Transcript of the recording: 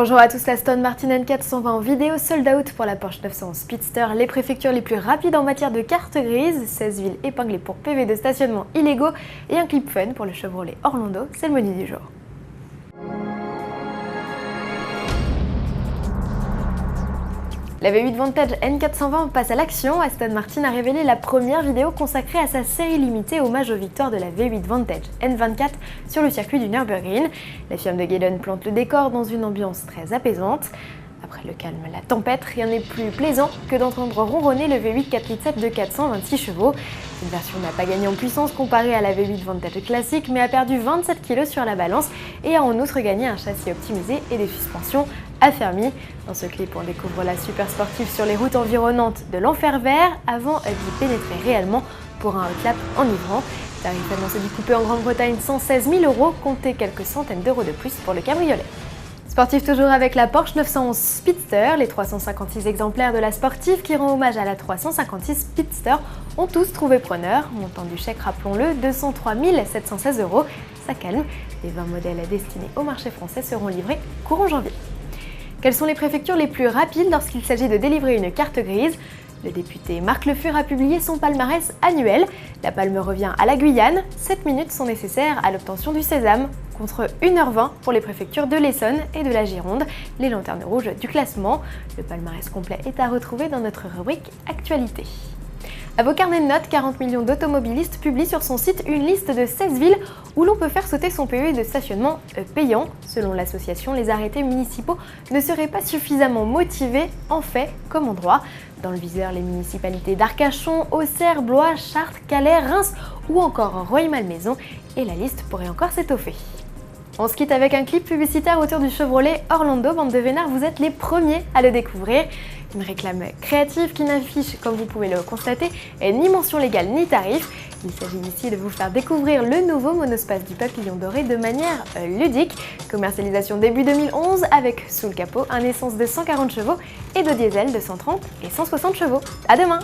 Bonjour à tous, la Aston Martin N420 en vidéo sold out pour la Porsche 911 Speedster, les préfectures les plus rapides en matière de carte grise, 16 villes épinglées pour PV de stationnement illégaux et un clip fun pour le Chevrolet Orlando, c'est le menu du jour. La V8 Vantage N420 passe à l'action. Aston Martin a révélé la première vidéo consacrée à sa série limitée hommage aux victoires de la V8 Vantage N24 sur le circuit du Nürburgring. La firme de Gaydon plante le décor dans une ambiance très apaisante. Après le calme, la tempête, rien n'est plus plaisant que d'entendre ronronner le V8 4.7 de 426 chevaux. Cette version n'a pas gagné en puissance comparée à la V8 Vantage classique, mais a perdu 27 kg sur la balance et a en outre gagné un châssis optimisé et des suspensions affermies. Dans ce clip, on découvre la super sportive sur les routes environnantes de l'enfer vert avant d'y pénétrer réellement pour un hot lap enivrant. Tarif annoncé du coupé en Grande-Bretagne 116 000 €, comptez quelques centaines d'euros de plus pour le cabriolet. Sportif toujours avec la Porsche 911 Speedster, les 356 exemplaires de la sportive qui rend hommage à la 356 Speedster ont tous trouvé preneur. Montant du chèque, rappelons-le, 203 716 €. Ça calme, les 20 modèles destinés au marché français seront livrés courant janvier. Quelles sont les préfectures les plus rapides lorsqu'il s'agit de délivrer une carte grise ? Le député Marc Le Fur a publié son palmarès annuel. La palme revient à la Guyane. 7 minutes sont nécessaires à l'obtention du sésame, contre 1h20 pour les préfectures de l'Essonne et de la Gironde, les lanternes rouges du classement. Le palmarès complet est à retrouver dans notre rubrique Actualité. À vos carnets de notes, 40 millions d'automobilistes publient sur son site une liste de 16 villes où l'on peut faire sauter son PE de stationnement payant. Selon l'association, les arrêtés municipaux ne seraient pas suffisamment motivés en fait comme en droit. Dans le viseur, les municipalités d'Arcachon, Auxerre, Blois, Chartres, Calais, Reims ou encore Rueil-Malmaison, et la liste pourrait encore s'étoffer. On se quitte avec un clip publicitaire autour du Chevrolet Orlando. Bande de vénards, vous êtes les premiers à le découvrir. Une réclame créative qui n'affiche, comme vous pouvez le constater, ni mention légale ni tarif. Il s'agit ici de vous faire découvrir le nouveau monospace du Papillon Doré de manière ludique. Commercialisation début 2011 avec sous le capot un essence de 140 chevaux et de diesel de 130 et 160 chevaux. À demain!